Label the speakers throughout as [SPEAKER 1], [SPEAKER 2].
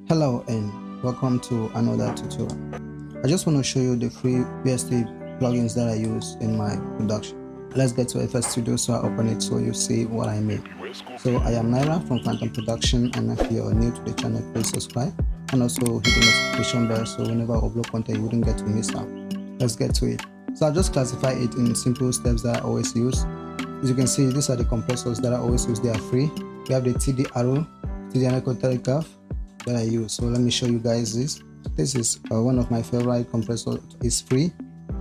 [SPEAKER 1] Hello and welcome to another tutorial. I just want to show you the free VST plugins that I use in my production. Let's get to FS Studio, so I open it so you see what I mean. So I am NAIRA from Phantom Production, and if you're new to the channel, please subscribe and also hit the notification bell so whenever I upload content you wouldn't get to miss out. Let's get to it. So I'll just classify it in simple steps that I always use. As you can see, these are the compressors that I always use. They are free. We have the TD arrow, TD telegraph that I use. So let me show you guys this. This is one of my favorite compressors. It's free.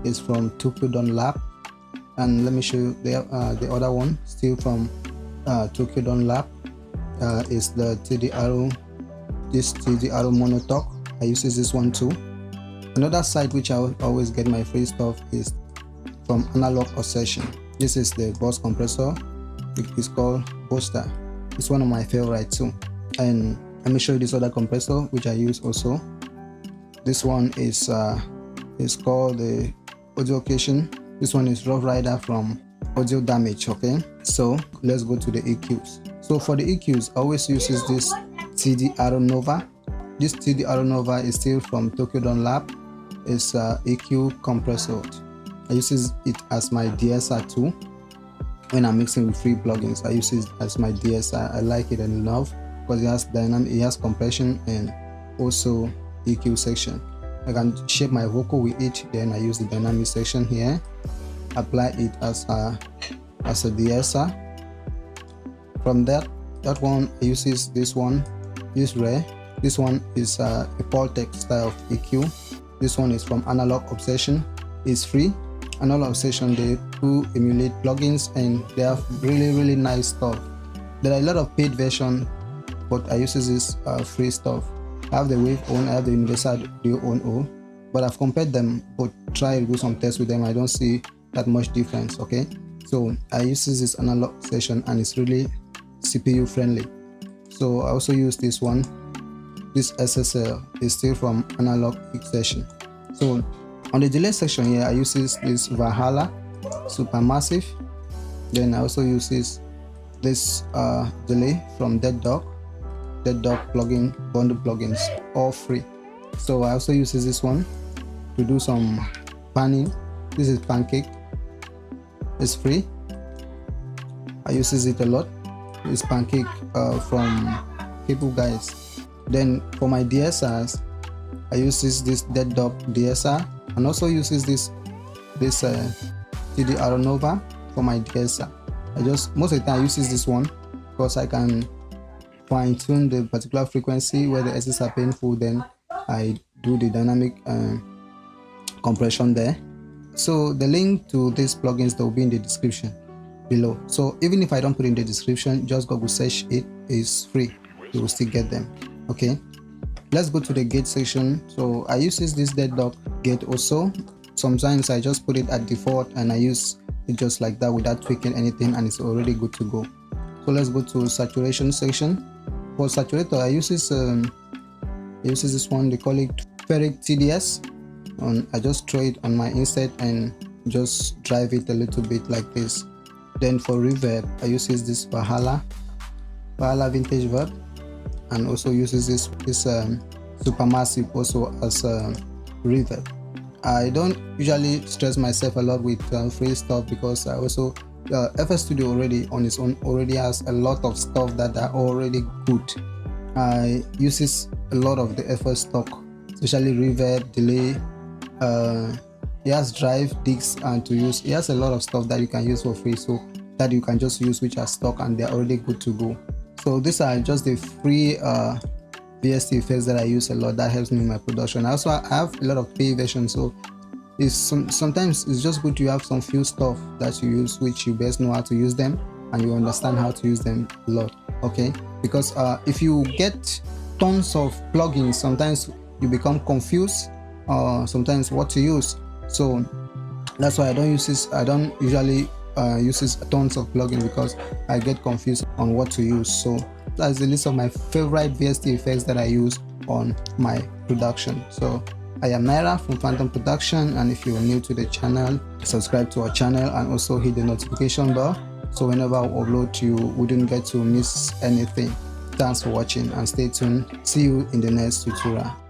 [SPEAKER 1] It's from Tokyo Don Lab, and let me show you the other one, still from Tokyo Don Lab. Is the TD arrow. This TD arrow monotalk. I use this one too. Another site which I always get my free stuff is from Analog Obsession. This is the Boss compressor. It is called Booster. It's one of my favorite too. And let me show you this other compressor which I use also. This one is called the Audio Occasion. This one is Rough Rider from Audio Damage. Okay, so let's go to the EQs. So for the EQs, I always use this TD Arrow Nova. This TD Arrow Nova is still from Tokyo Don Lab. It's EQ compressor. I use it as my DSR too. When I'm mixing with free plugins, I use it as my DSR. I like it enough because it has dynamic, it has compression and also EQ section. I can shape my vocal with it. Then I use the dynamic section here, apply it as a DSR. From that one I use this one, this rare. This one is a Poltech style of EQ. This one is from Analog Obsession. It's free. Analog Obsession, they do emulate plugins and they have really nice stuff. There are a lot of paid version, but I use this free stuff. I have the Wave Own, I have the Universal Duo Own, but I've compared them, but try to do some tests with them. I don't see that much difference. Okay, so I use this Analog Obsession and it's really CPU friendly. So I also use this one. This SSL is still from Analog Obsession. So on the delay section here, I use this Valhalla Supermassive. Then I also use this delay from Dead Dog plugin, bundle plugins, all free. So I also use this one to do some panning. This is Pancake. It's free. I use it a lot. This Pancake from People Guys. Then for my DSRs, I use this Dead Dog DSR, and also uses this TD Arrow Nova for my DSR. Most of the time I use this one because I can fine tune the particular frequency where the S's are painful. Then I do the dynamic compression there. So the link to these plugins that will be in the description below. So even if I don't put in the description, just Google search it. It's free. You will still get them. Okay, let's go to the gate section. So I use this Dead Dog gate also. Sometimes I just put it at default and I use it just like that without tweaking anything, and it's already good to go. So let's go to saturation section. For saturator, I use this one, they call it Ferric TDS, and I just throw it on my inset and just drive it a little bit like this. Then for reverb, I use this Valhalla Vintage Verb, and also uses this Supermassive also as a reverb. I don't usually stress myself a lot with free stuff because I also FS Studio already on its own already has a lot of stuff that are already good. I uses a lot of the FS stock, especially reverb, delay. It has drive, digs, and to use. It has a lot of stuff that you can use for free, so that you can just use which are stock and they're already good to go. So these are just the free VST effects that I use a lot that helps me in my production. I also have a lot of paid versions, so sometimes it's just good to have some few stuff that you use which you best know how to use them and you understand how to use them a lot. Okay, because if you get tons of plugins, sometimes you become confused sometimes what to use. So that's why I don't use this. I don't usually uses tons of plugins because I get confused on what to use. So that's the list of my favorite VST effects that I use on my production. So I am NAIRA from Phantom Production, and if you're new to the channel, subscribe to our channel and also hit the notification bell so whenever I upload you wouldn't get to miss anything. Thanks for watching and stay tuned. See you in the next tutorial.